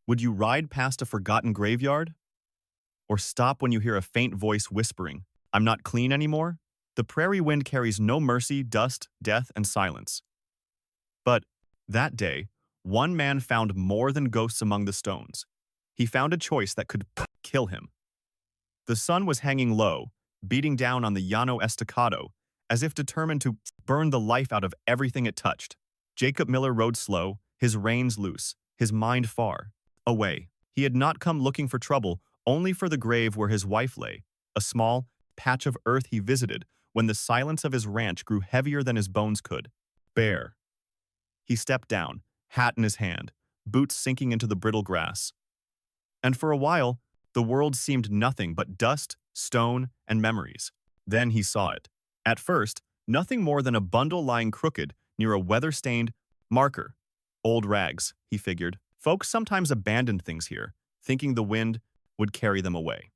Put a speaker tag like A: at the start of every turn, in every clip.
A: Would you ride past a forgotten graveyard? Or stop when you hear a faint voice whispering, "I'm not clean anymore"? The prairie wind carries no mercy, dust, death, and silence. But that day, one man found more than ghosts among the stones. He found a choice that could kill him. The sun was hanging low, beating down on the Llano Estacado, as if determined to burn the life out of everything it touched. Jacob Miller rode slow, his reins loose, his mind far away. He had not come looking for trouble, only for the grave where his wife lay, a small patch of earth he visited when the silence of his ranch grew heavier than his bones could bear. He stepped down, hat in his hand, boots sinking into the brittle grass. And for a while, the world seemed nothing but dust, stone, and memories. Then he saw it. At first, nothing more than a bundle lying crooked near a weather-stained marker. Old rags, he figured. Folks sometimes abandoned things here, thinking the wind would carry them away.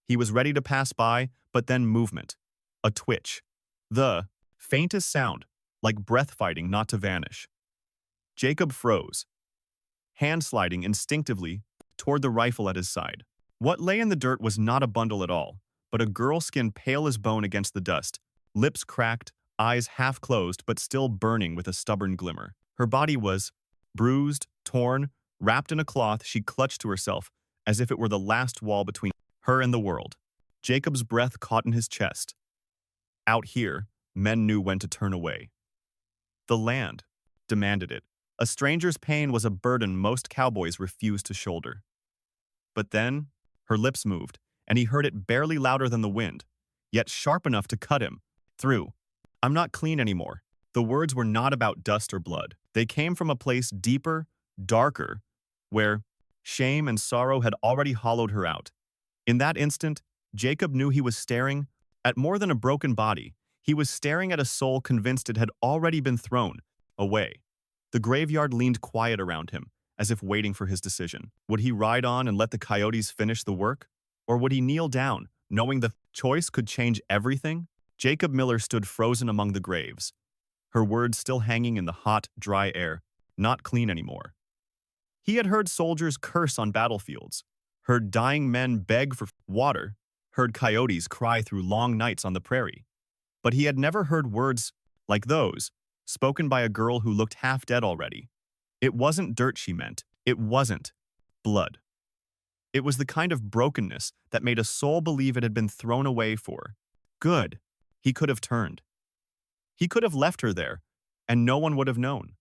A: He was ready to pass by, but then movement. A twitch. The faintest sound, like breath fighting not to vanish. Jacob froze, hand sliding instinctively toward the rifle at his side. What lay in the dirt was not a bundle at all, but a girl skin pale as bone against the dust, lips cracked, eyes half closed but still burning with a stubborn glimmer. Her body was bruised, torn, wrapped in a cloth she clutched to herself as if it were the last wall between her and the world. Jacob's breath caught in his chest. Out here, men knew when to turn away. The land demanded it. A stranger's pain was a burden most cowboys refused to shoulder. But then, her lips moved, and he heard it barely louder than the wind, yet sharp enough to cut him through. "I'm not clean anymore." The words were not about dust or blood. They came from a place deeper, darker, where shame and sorrow had already hollowed her out. In that instant, Jacob knew he was staring at more than a broken body. He was staring at a soul convinced it had already been thrown away. The graveyard leaned quiet around him, as if waiting for his decision. Would he ride on and let the coyotes finish the work? Or would he kneel down, knowing the choice could change everything? Jacob Miller stood frozen among the graves, her words still hanging in the hot, dry air, not clean anymore. He had heard soldiers curse on battlefields, heard dying men beg for water, heard coyotes cry through long nights on the prairie. But he had never heard words like those, spoken by a girl who looked half dead already. It wasn't dirt she meant. It wasn't blood. It was the kind of brokenness that made a soul believe it had been thrown away for good. He could have turned. He could have left her there, and no one would have known.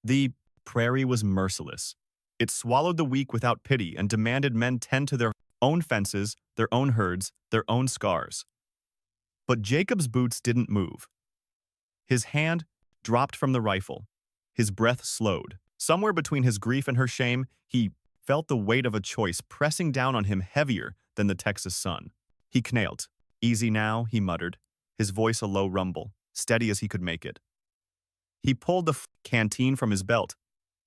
A: The prairie was merciless. It swallowed the weak without pity and demanded men tend to their own fences, their own herds, their own scars. But Jacob's boots didn't move. His hand dropped from the rifle. His breath slowed. Somewhere between his grief and her shame, he felt the weight of a choice pressing down on him heavier than the Texas sun. He knelt. "Easy now," he muttered, his voice a low rumble, steady as he could make it. He pulled the canteen from his belt,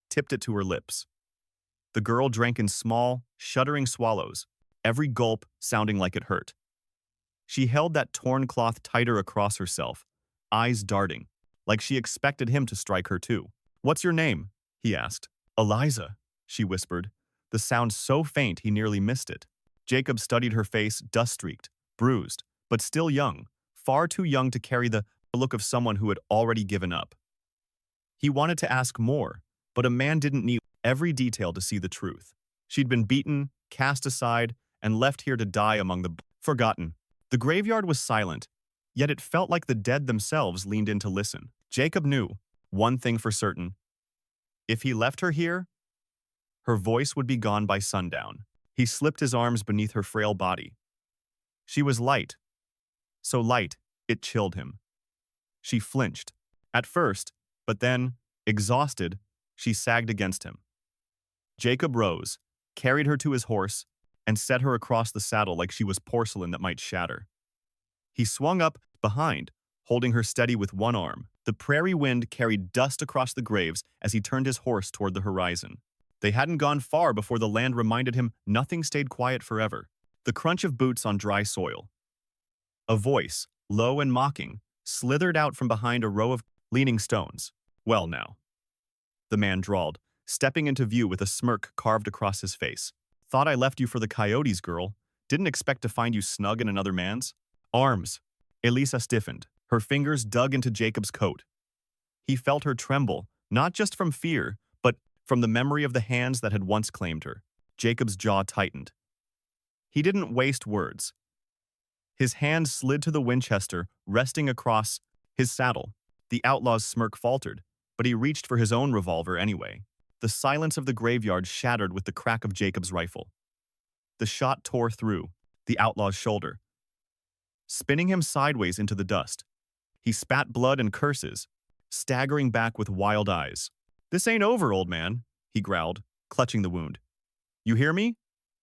A: tipped it to her lips. The girl drank in small, shuddering swallows, every gulp sounding like it hurt. She held that torn cloth tighter across herself, eyes darting, like she expected him to strike her too. "What's your name?" he asked. "Eliza," she whispered, the sound so faint he nearly missed it. Jacob studied her face, dust-streaked, bruised, but still young, far too young to carry the look of someone who had already given up. He wanted to ask more, but a man didn't need every detail to see the truth. She'd been beaten, cast aside, and left here to die among the forgotten. The graveyard was silent, yet it felt like the dead themselves leaned in to listen. Jacob knew one thing for certain. If he left her here, her voice would be gone by sundown. He slipped his arms beneath her frail body. She was light, so light it chilled him. She flinched, at first, but then, exhausted, she sagged against him. Jacob rose, carried her to his horse, and set her across the saddle like she was porcelain that might shatter. He swung up behind, holding her steady with one arm. The prairie wind carried dust across the graves as he turned his horse toward the horizon. They hadn't gone far before the land reminded him nothing stayed quiet forever. The crunch of boots on dry soil. A voice, low and mocking, slithered out from behind a row of leaning stones. "Well now," the man drawled, stepping into view with a smirk carved across his face. Thought I left you for the coyotes, girl. Didn't expect to find you snug in another man's arms. Elisa stiffened. Her fingers dug into Jacob's coat. He felt her tremble, not just from fear, but from the memory of the hands that had once claimed her. Jacob's jaw tightened. He didn't waste words. His hand slid to the Winchester, resting across his saddle. The outlaw's smirk faltered, but he reached for his own revolver anyway. The silence of the graveyard shattered with the crack of Jacob's rifle. The shot tore through the outlaw's shoulder, spinning him sideways into the dust. He spat blood and curses, staggering back with wild eyes. "This ain't over, old man," he growled, clutching the wound. "You hear me?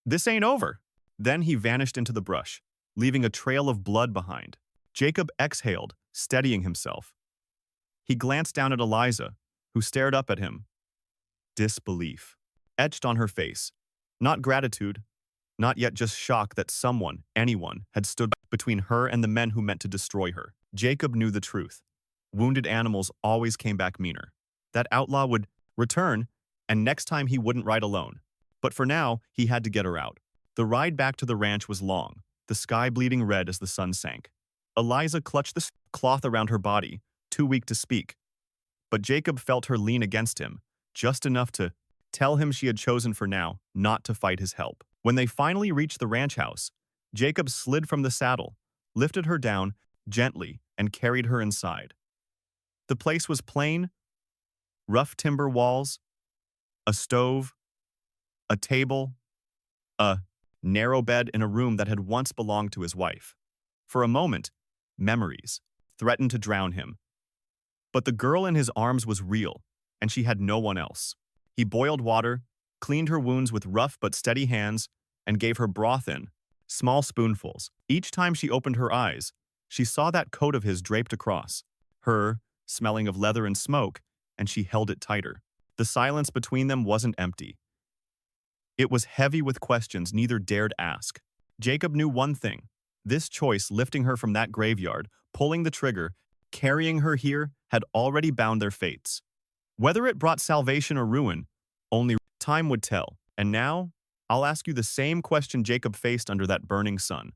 A: This ain't over." Then he vanished into the brush, leaving a trail of blood behind. Jacob exhaled, steadying himself. He glanced down at Eliza, who stared up at him. Disbelief etched on her face. Not gratitude, not yet just shock that someone, anyone, had stood between her and the men who meant to destroy her. Jacob knew the truth. Wounded animals always came back meaner. That outlaw would return, and next time he wouldn't ride alone. But for now, he had to get her out. The ride back to the ranch was long, the sky bleeding red as the sun sank. Eliza clutched the cloth around her body, too weak to speak. But Jacob felt her lean against him, just enough to tell him she had chosen for now not to fight his help. When they finally reached the ranch house, Jacob slid from the saddle, lifted her down gently, and carried her inside. The place was plain, rough timber walls, a stove, a table, a narrow bed in a room that had once belonged to his wife. For a moment, memories threatened to drown him. But the girl in his arms was real, and she had no one else. He boiled water, cleaned her wounds with rough but steady hands, and gave her broth in small spoonfuls. Each time she opened her eyes, she saw that coat of his draped across her, smelling of leather and smoke, and she held it tighter. The silence between them wasn't empty. It was heavy with questions neither dared ask. Jacob knew one thing. This choice, lifting her from that graveyard, pulling the trigger, carrying her here, had already bound their fates. Whether it brought salvation or ruin, only time would tell. And now, I'll ask you the same question Jacob faced under that burning sun.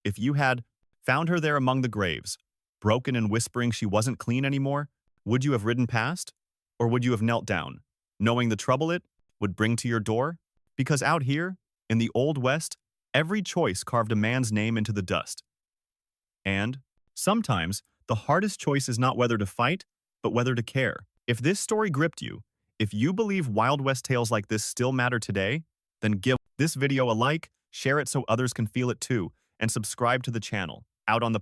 A: If you had found her there among the graves, broken and whispering she wasn't clean anymore, would you have ridden past? Or would you have knelt down, knowing the trouble it would bring to your door? Because out here, in the Old West, every choice carved a man's name into the dust. And, sometimes, the hardest choice is not whether to fight, but whether to care. If this story gripped you, if you believe Wild West tales like this still matter today, then give this video a like, share it so others can feel it too, and subscribe to the channel. Out on the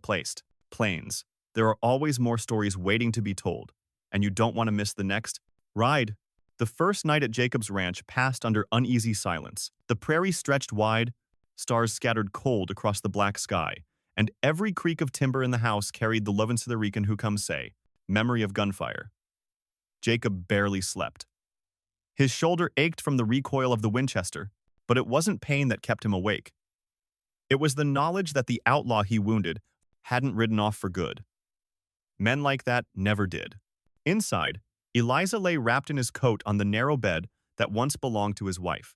A: plains, there are always more stories waiting to be told, and you don't want to miss the next ride. The first night at Jacob's ranch passed under uneasy silence. The prairie stretched wide, stars scattered cold across the black sky, and every creak of timber in the house carried the Lovensiderican who come say, memory of gunfire. Jacob barely slept. His shoulder ached from the recoil of the Winchester, but it wasn't pain that kept him awake. It was the knowledge that the outlaw he wounded hadn't ridden off for good. Men like that never did. Inside, Eliza lay wrapped in his coat on the narrow bed that once belonged to his wife.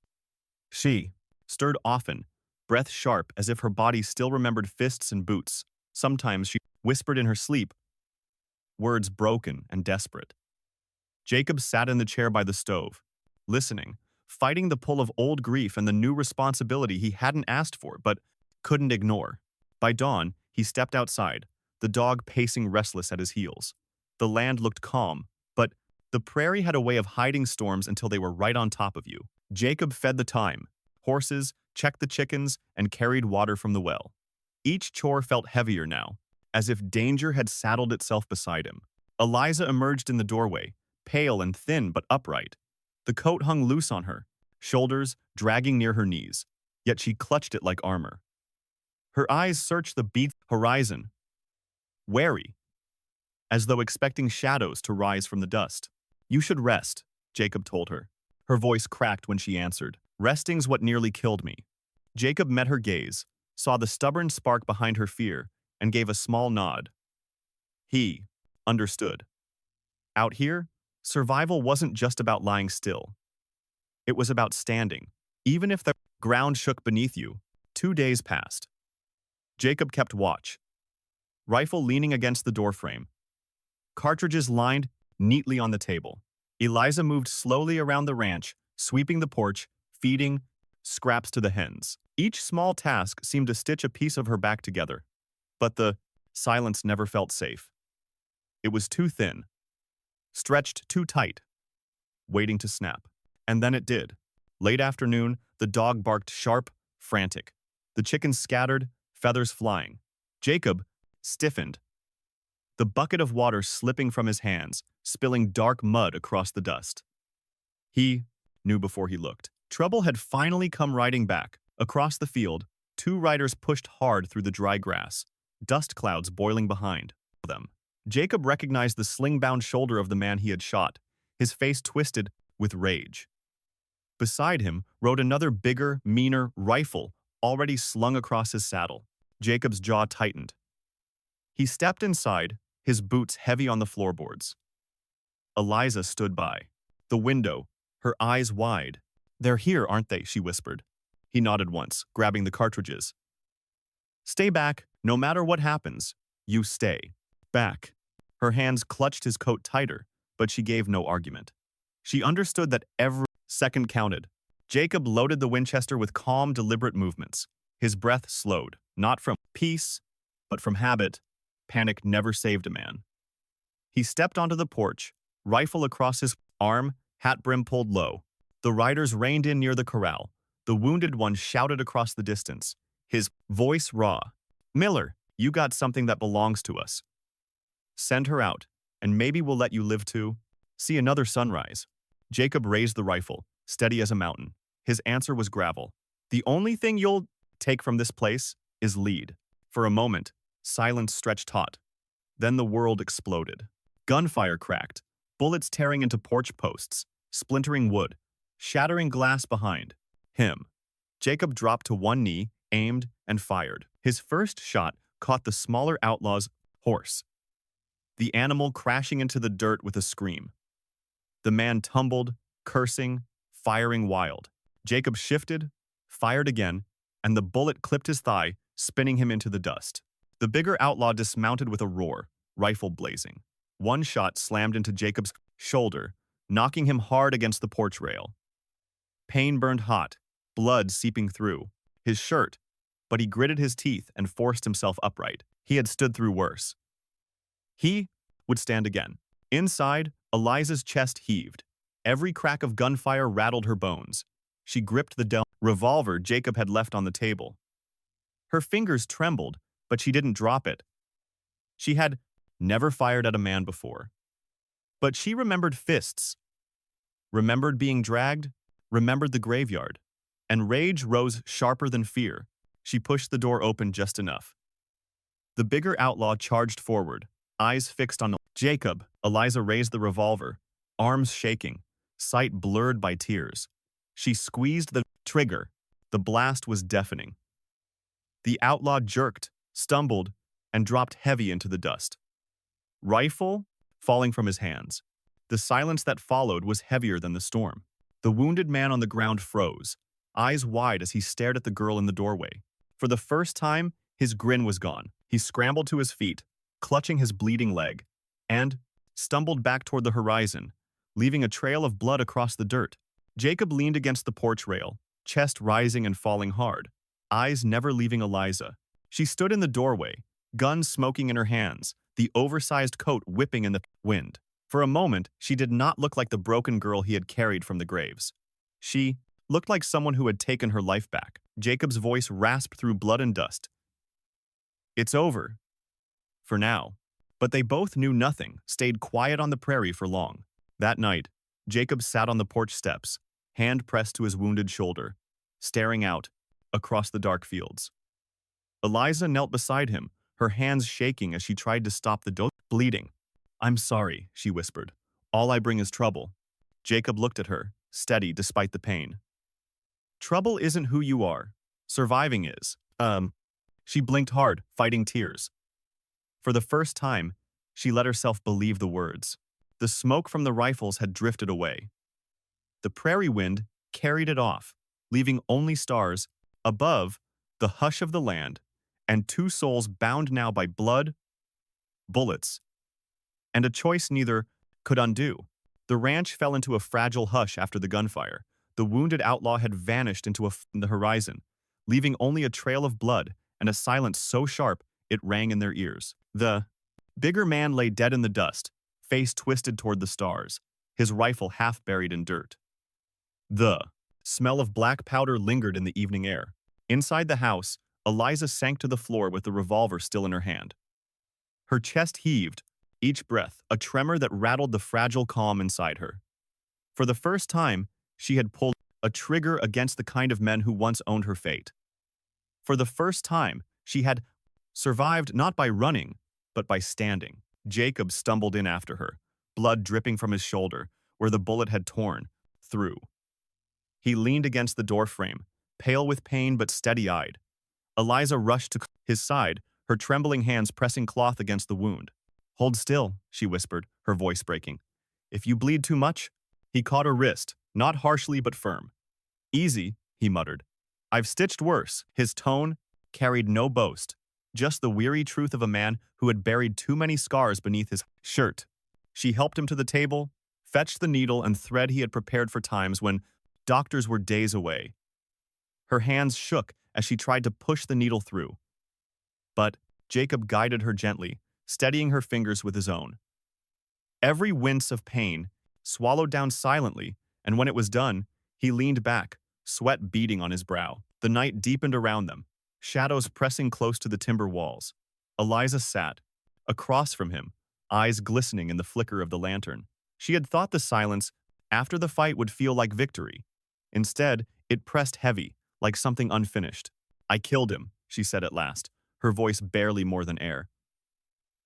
A: She stirred often, breath sharp as if her body still remembered fists and boots. Sometimes she whispered in her sleep, words broken and desperate. Jacob sat in the chair by the stove, listening, fighting the pull of old grief and the new responsibility he hadn't asked for but couldn't ignore. By dawn, he stepped outside, the dog pacing restless at his heels. The land looked calm, but the prairie had a way of hiding storms until they were right on top of you. Jacob fed the thyme, horses, checked the chickens, and carried water from the well. Each chore felt heavier now, as if danger had saddled itself beside him. Eliza emerged in the doorway, pale and thin but upright. The coat hung loose on her, shoulders dragging near her knees, yet she clutched it like armor. Her eyes searched the beat horizon, wary, as though expecting shadows to rise from the dust. "You should rest," Jacob told her. Her voice cracked when she answered, "Resting's what nearly killed me." Jacob met her gaze, saw the stubborn spark behind her fear, and gave a small nod. He understood. Out here, survival wasn't just about lying still. It was about standing. Even if the ground shook beneath you. 2 days passed. Jacob kept watch, rifle leaning against the doorframe, cartridges lined neatly on the table. Eliza moved slowly around the ranch, sweeping the porch, feeding scraps to the hens. Each small task seemed to stitch a piece of her back together. But the silence never felt safe. It was too thin, stretched too tight, waiting to snap. And then it did. Late afternoon, the dog barked sharp, frantic. The chickens scattered, feathers flying. Jacob stiffened, the bucket of water slipping from his hands, spilling dark mud across the dust. He knew before he looked. Trouble had finally come riding back. Across the field, 2 riders pushed hard through the dry grass, dust clouds boiling behind them. Jacob recognized the sling-bound shoulder of the man he had shot, his face twisted with rage. Beside him rode another bigger, meaner rifle already slung across his saddle. Jacob's jaw tightened. He stepped inside, his boots heavy on the floorboards. Eliza stood by the window, her eyes wide. "They're here, aren't they?" she whispered. He nodded once, grabbing the cartridges. "Stay back, no matter what happens. You stay back." Her hands clutched his coat tighter, but she gave no argument. She understood that every second counted. Jacob loaded the Winchester with calm, deliberate movements. His breath slowed, not from peace, but from habit. Panic never saved a man. He stepped onto the porch, rifle across his arm, hat brim pulled low. The riders reined in near the corral. The wounded one shouted across the distance, his voice raw. "Miller, you got something that belongs to us. Send her out, and maybe we'll let you live to see another sunrise." Jacob raised the rifle, steady as a mountain. His answer was gravel. "The only thing you'll take from this place is lead." For a moment, silence stretched taut. Then the world exploded. Gunfire cracked, bullets tearing into porch posts, splintering wood, shattering glass behind him. Jacob dropped to one knee, aimed, and fired. His first shot caught the smaller outlaw's horse, the animal crashing into the dirt with a scream. The man tumbled, cursing, firing wild. Jacob shifted, fired again, and the bullet clipped his thigh, spinning him into the dust. The bigger outlaw dismounted with a roar, rifle blazing. One shot slammed into Jacob's shoulder, knocking him hard against the porch rail. Pain burned hot, blood seeping through his shirt, but he gritted his teeth and forced himself upright. He had stood through worse. He would stand again. Inside, Eliza's chest heaved. Every crack of gunfire rattled her bones. She gripped the revolver Jacob had left on the table. Her fingers trembled, but she didn't drop it. She had never fired at a man before. But she remembered fists, remembered being dragged, remembered the graveyard, and rage rose sharper than fear. She pushed the door open just enough. The bigger outlaw charged forward, eyes fixed on Jacob. Eliza raised the revolver, arms shaking, sight blurred by tears. She squeezed the trigger. The blast was deafening. The outlaw jerked, stumbled, and dropped heavy into the dust. Rifle falling from his hands. The silence that followed was heavier than the storm. The wounded man on the ground froze, eyes wide as he stared at the girl in the doorway. For the first time, his grin was gone. He scrambled to his feet, clutching his bleeding leg, and stumbled back toward the horizon, leaving a trail of blood across the dirt. Jacob leaned against the porch rail, chest rising and falling hard, eyes never leaving Eliza. She stood in the doorway, gun smoking in her hands, the oversized coat whipping in the wind. For a moment, she did not look like the broken girl he had carried from the graves. She looked like someone who had taken her life back. Jacob's voice rasped through blood and dust. "It's over. For now." But they both knew nothing, stayed quiet on the prairie for long. That night, Jacob sat on the porch steps, hand pressed to his wounded shoulder, staring out across the dark fields. Eliza knelt beside him, her hands shaking as she tried to stop the bleeding. "I'm sorry," she whispered. "All I bring is trouble." Jacob looked at her, steady despite the pain. "Trouble isn't who you are. Surviving is." She blinked hard, fighting tears. For the first time, she let herself believe the words. The smoke from the rifles had drifted away. The prairie wind carried it off, leaving only stars above the hush of the land, and two souls bound now by blood, bullets, and a choice neither could undo. The ranch fell into a fragile hush after the gunfire. The wounded outlaw had vanished into the horizon, leaving only a trail of blood and a silence so sharp it rang in their ears. The bigger man lay dead in the dust, face twisted toward the stars, his rifle half buried in dirt. The smell of black powder lingered in the evening air. Inside the house, Eliza sank to the floor with the revolver still in her hand. Her chest heaved, each breath a tremor that rattled the fragile calm inside her. For the first time, she had pulled a trigger against the kind of men who once owned her fate. For the first time, she had survived not by running, but by standing. Jacob stumbled in after her, blood dripping from his shoulder, where the bullet had torn through. He leaned against the doorframe, pale with pain but steady-eyed. Eliza rushed to his side, her trembling hands pressing cloth against the wound. "Hold still," she whispered, her voice breaking. "If you bleed too much—" He caught her wrist, not harshly but firm. "Easy," he muttered. "I've stitched worse." His tone carried no boast, just the weary truth of a man who had buried too many scars beneath his shirt. She helped him to the table, fetched the needle and thread he had prepared for times when doctors were days away. Her hands shook as she tried to push the needle through. But Jacob guided her gently, steadying her fingers with his own. Every wince of pain swallowed down silently, and when it was done, he leaned back, sweat beading on his brow. The night deepened around them, shadows pressing close to the timber walls. Eliza sat, across from him, eyes glistening in the flicker of the lantern. She had thought the silence after the fight would feel like victory. Instead, it pressed heavy, like something unfinished. "I killed him," she said at last, her voice barely more than air.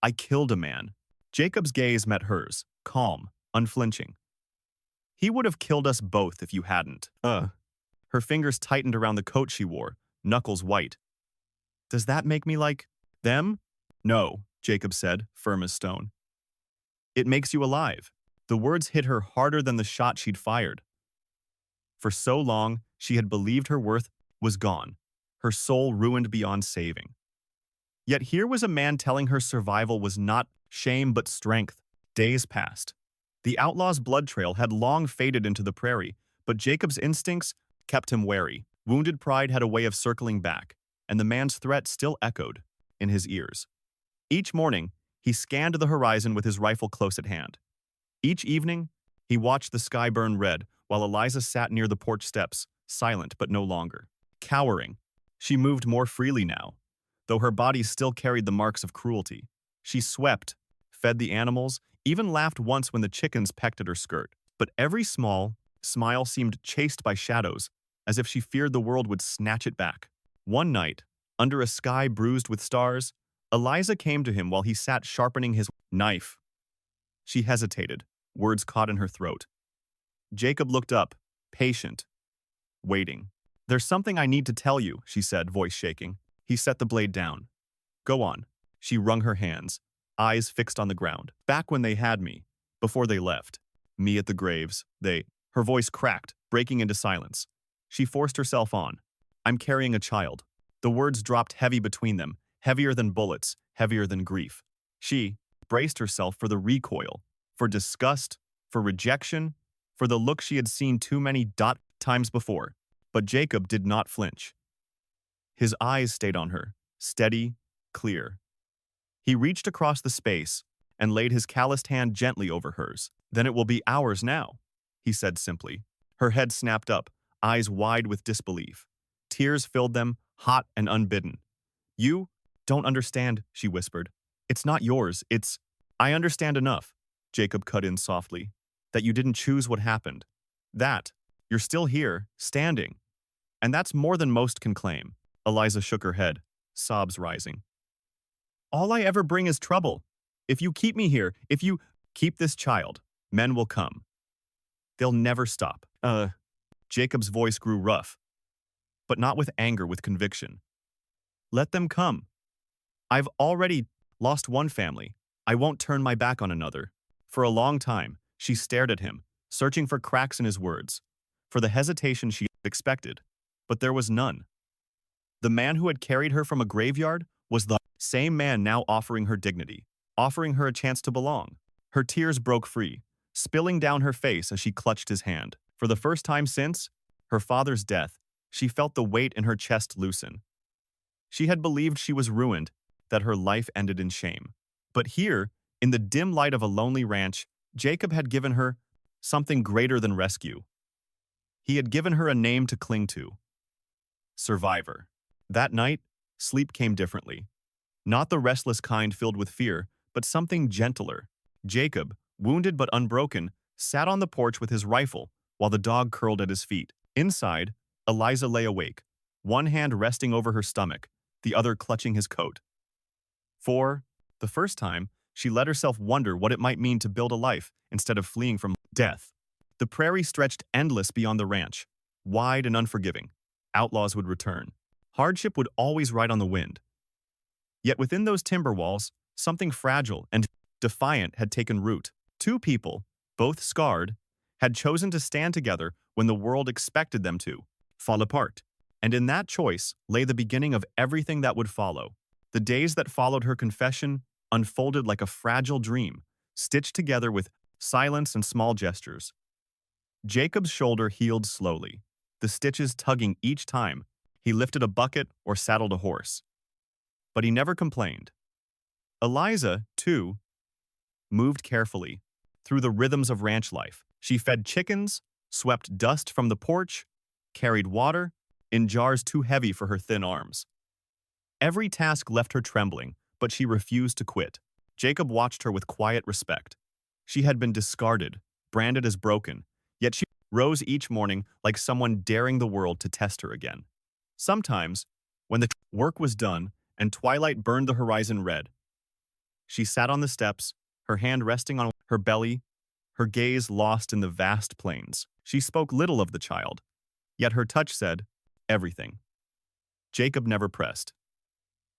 A: "I killed a man." Jacob's gaze met hers, calm, unflinching. "He would have killed us both if you hadn't." Her fingers tightened around the coat she wore, knuckles white. "Does that make me like them?" "No," Jacob said, firm as stone. "It makes you alive." The words hit her harder than the shot she'd fired. For so long, she had believed her worth was gone, her soul ruined beyond saving. Yet here was a man telling her survival was not shame but strength. Days passed. The outlaw's blood trail had long faded into the prairie, but Jacob's instincts kept him wary. Wounded pride had a way of circling back, and the man's threat still echoed in his ears. Each morning, he scanned the horizon with his rifle close at hand. Each evening, he watched the sky burn red while Eliza sat near the porch steps, silent but no longer cowering. She moved more freely now, though her body still carried the marks of cruelty. She swept, fed the animals, even laughed once when the chickens pecked at her skirt. But every small smile seemed chased by shadows, as if she feared the world would snatch it back. One night, under a sky bruised with stars, Eliza came to him while he sat sharpening his knife. She hesitated, words caught in her throat. Jacob looked up, patient, waiting. "There's something I need to tell you," she said, voice shaking. He set the blade down. "Go on." She wrung her hands, eyes fixed on the ground. "Back when they had me, before they left. Me at the graves, they—" Her voice cracked, breaking into silence. She forced herself on. "I'm carrying a child." The words dropped heavy between them, heavier than bullets, heavier than grief. She braced herself for the recoil, for disgust, for rejection, for the look she had seen too many times before. But Jacob did not flinch. His eyes stayed on her, steady, clear. He reached across the space and laid his calloused hand gently over hers. "Then it will be ours now," he said simply. Her head snapped up, eyes wide with disbelief. Tears filled them, hot and unbidden. "You don't understand," she whispered. "It's not yours, it's—" "I understand enough," Jacob cut in softly, "that you didn't choose what happened. That you're still here, standing. And that's more than most can claim." Eliza shook her head, sobs rising. "All I ever bring is trouble. If you keep me here, if you keep this child, men will come. They'll never stop." Jacob's voice grew rough, but not with anger, with conviction. "Let them come. I've already lost one family. I won't turn my back on another." For a long time, she stared at him, searching for cracks in his words. for the hesitation she expected. But there was none. The man who had carried her from a graveyard was the same man now offering her dignity, offering her a chance to belong. Her tears broke free, spilling down her face as she clutched his hand. For the first time since her father's death, she felt the weight in her chest loosen. She had believed she was ruined, that her life ended in shame. But here, in the dim light of a lonely ranch, Jacob had given her something greater than rescue. He had given her a name to cling to. Survivor. That night, sleep came differently. Not the restless kind filled with fear, but something gentler. Jacob, wounded but unbroken, sat on the porch with his rifle, while the dog curled at his feet. Inside, Eliza lay awake, one hand resting over her stomach, the other clutching his coat. For the first time, she let herself wonder what it might mean to build a life instead of fleeing from death. The prairie stretched endless beyond the ranch, wide and unforgiving. Outlaws would return. Hardship would always ride on the wind. Yet within those timber walls, something fragile and defiant had taken root. Two people, both scarred, had chosen to stand together when the world expected them to fall apart. And in that choice lay the beginning of everything that would follow. The days that followed her confession unfolded like a fragile dream, stitched together with silence and small gestures. Jacob's shoulder healed slowly, the stitches tugging each time he lifted a bucket or saddled a horse. But he never complained. Eliza, too, moved carefully through the rhythms of ranch life. She fed chickens, swept dust from the porch, carried water in jars too heavy for her thin arms. Every task left her trembling, but she refused to quit. Jacob watched her with quiet respect. She had been discarded, branded as broken, yet she rose each morning like someone daring the world to test her again. Sometimes, when the work was done and twilight burned the horizon red, she sat on the steps, her hand resting on her belly, her gaze lost in the vast plains. She spoke little of the child, yet her touch said everything. Jacob never pressed.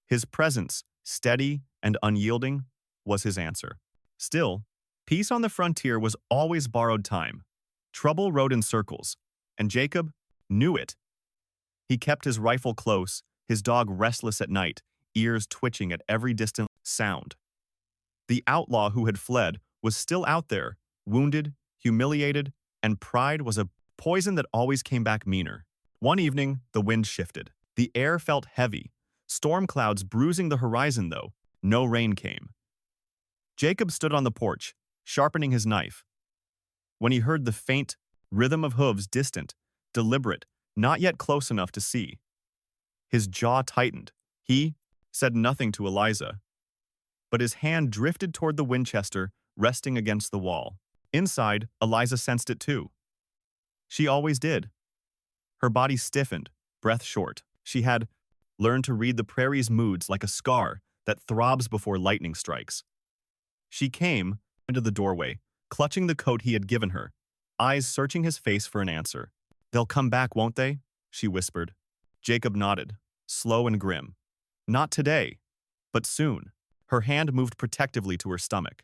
A: His presence, steady and unyielding, was his answer. Still, peace on the frontier was always borrowed time. Trouble rode in circles, and Jacob knew it. He kept his rifle close, his dog restless at night, ears twitching at every distant sound. The outlaw who had fled was still out there, wounded, humiliated, and pride was a poison that always came back meaner. One evening, the wind shifted. The air felt heavy, storm clouds bruising the horizon though no rain came. Jacob stood on the porch, sharpening his knife. When he heard the faint rhythm of hooves, distant, deliberate, not yet close enough to see, his jaw tightened. He said nothing to Eliza, but his hand drifted toward the Winchester resting against the wall. Inside, Eliza sensed it too. She always did. Her body stiffened, breath short. She had learned to read the prairie's moods like a scar that throbs before lightning strikes. She came into the doorway, clutching the coat he had given her, eyes searching his face for an answer. "They'll come back, won't they?" she whispered. Jacob nodded, slow and grim. "Not today, but soon." Her hand moved protectively to her stomach.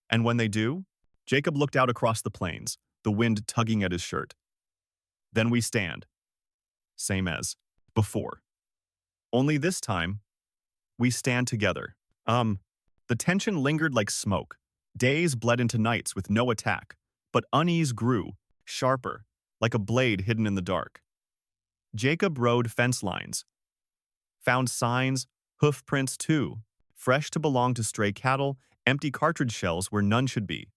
A: "And when they do?" Jacob looked out across the plains, the wind tugging at his shirt. "Then we stand. Same as before. Only this time, we stand together." The tension lingered like smoke. Days bled into nights with no attack, but unease grew, sharper, like a blade hidden in the dark. Jacob rode fence lines, found signs, hoof prints too, fresh to belong to stray cattle, empty cartridge shells where none should be.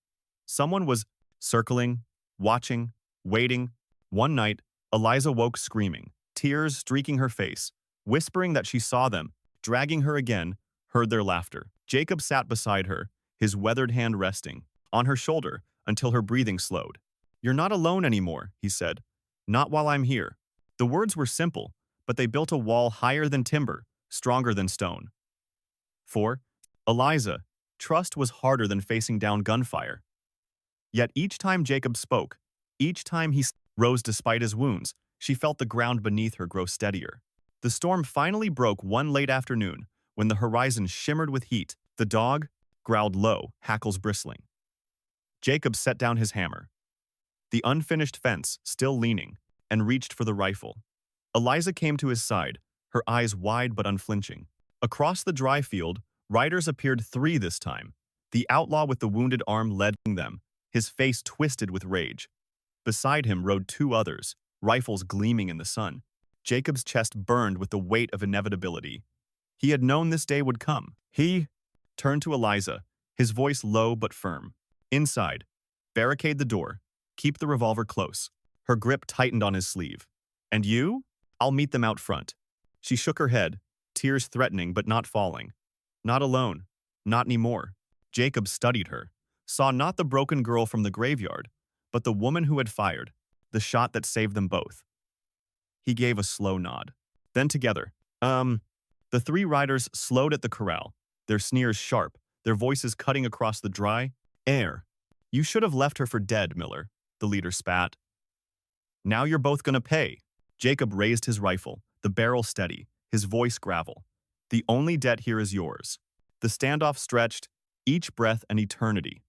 A: Someone was circling, watching, waiting. One night, Eliza woke screaming, tears streaking her face, whispering that she saw them, dragging her again, heard their laughter. Jacob sat beside her, his weathered hand resting on her shoulder until her breathing slowed. "You're not alone anymore," he said. "Not while I'm here." The words were simple, but they built a wall higher than timber, stronger than stone. For Eliza, trust was harder than facing down gunfire. Yet each time Jacob spoke, each time he rose despite his wounds, she felt the ground beneath her grow steadier. The storm finally broke one late afternoon when the horizon shimmered with heat. The dog growled low, hackles bristling. Jacob set down his hammer. the unfinished fence still leaning, and reached for the rifle. Eliza came to his side, her eyes wide but unflinching. Across the dry field, riders appeared 3 this time. The outlaw with the wounded arm led them, his face twisted with rage. Beside him rode 2 others, rifles gleaming in the sun. Jacob's chest burned with the weight of inevitability. He had known this day would come. He turned to Eliza, his voice low but firm. Inside, barricade the door. Keep the revolver close. Her grip tightened on his sleeve. And you? I'll meet them out front. She shook her head, tears threatening but not falling. Not alone. Not anymore. Jacob studied her, saw not the broken girl from the graveyard, but the woman who had fired, the shot that saved them both. He gave a slow nod. Then together, the 3 riders slowed at the corral, their sneers sharp, their voices cutting across the dry air. You should have left her for dead, Miller, the leader spat. Now you're both gonna pay. Jacob raised his rifle, the barrel steady, his voice gravel. The only debt here is yours. The standoff stretched, each breath an eternity.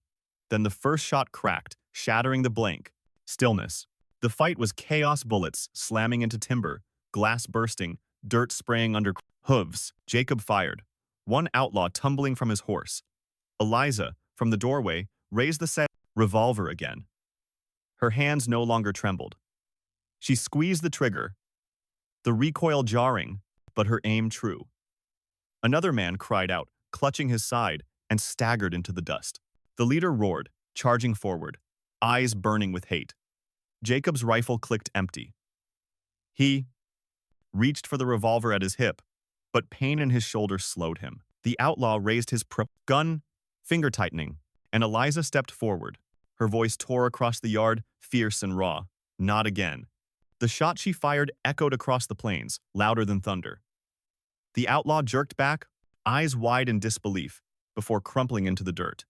A: Then the first shot cracked, shattering the blank. Stillness. The fight was chaos, bullets slamming into timber, glass bursting, dirt spraying under hooves. Jacob fired, one outlaw tumbling from his horse. Eliza, from the doorway, raised the revolver again. Her hands no longer trembled. She squeezed the trigger, the recoil jarring, but her aim true. Another man cried out, clutching his side, and staggered into the dust. The leader roared, charging forward, eyes burning with hate. Jacob's rifle clicked empty. He reached for the revolver at his hip, but pain in his shoulder slowed him. The outlaw raised his gun, finger tightening, and Eliza stepped forward. Her voice tore across the yard, fierce and raw. Not again. The shot she fired echoed across the plains, louder than thunder. The outlaw jerked back, eyes wide in disbelief, before crumpling into the dirt.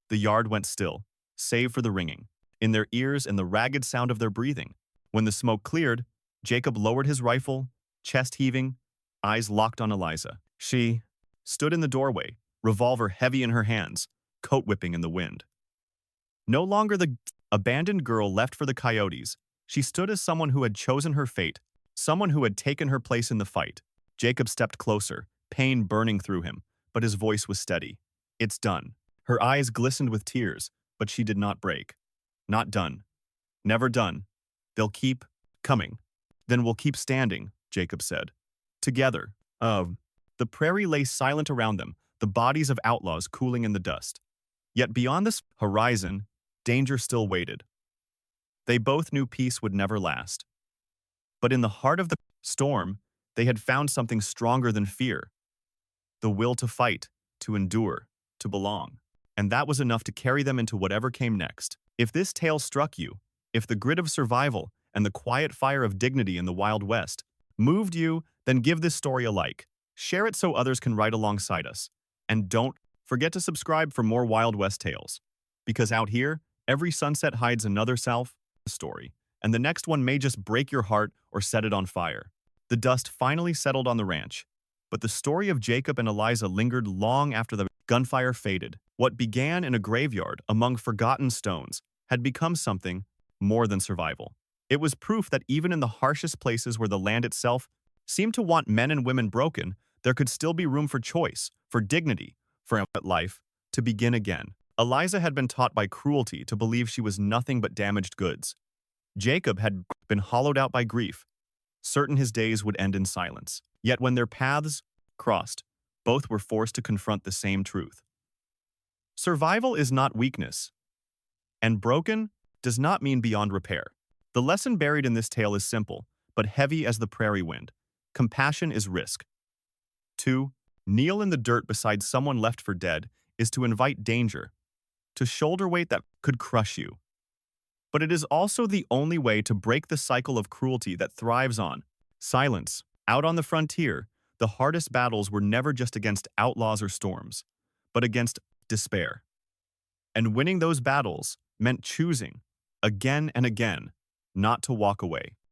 A: The yard went still, save for the ringing, in their ears and the ragged sound of their breathing. When the smoke cleared, Jacob lowered his rifle, chest heaving, eyes locked on Eliza. She stood in the doorway, revolver heavy in her hands, coat whipping in the wind. No longer the abandoned girl left for the coyotes, she stood as someone who had chosen her fate, someone who had taken her place in the fight. Jacob stepped closer, pain burning through him, but his voice was steady. It's done. Her eyes glistened with tears, but she did not break. Not done. Never done. They'll keep coming. Then we'll keep standing, Jacob said. Together. The prairie lay silent around them, the bodies of outlaws cooling in the dust. Yet beyond this horizon, danger still waited. They both knew peace would never last. But in the heart of the storm, they had found something stronger than fear. The will to fight, to endure, to belong. And that was enough to carry them into whatever came next. If this tale struck you, if the grit of survival and the quiet fire of dignity in the Wild West moved you, then give this story a like. Share it so others can write alongside us. And don't forget to subscribe for more Wild West tales. Because out here, every sunset hides another story, and the next one may just break your heart or set it on fire. The dust finally settled on the ranch, but the story of Jacob and Eliza lingered long after the gunfire faded. What began in a graveyard among forgotten stones had become something more than survival. It was proof that even in the harshest places where the land itself seemed to want men and women broken, there could still be room for choice, for dignity, for life to begin again. Eliza had been taught by cruelty to believe she was nothing but damaged goods. Jacob had been hollowed out by grief, certain his days would end in silence. Yet when their paths crossed, both were forced to confront the same truth. Survival is not weakness, and broken does not mean beyond repair. The lesson buried in this tale is simple, but heavy as the prairie wind. Compassion is risk. To kneel in the dirt beside someone left for dead is to invite danger, to shoulder weight that could crush you. But it is also the only way to break the cycle of cruelty that thrives on silence. Out on the frontier, the hardest battles were never just against outlaws or storms, but against despair. And winning those battles meant choosing, again and again, not to walk away.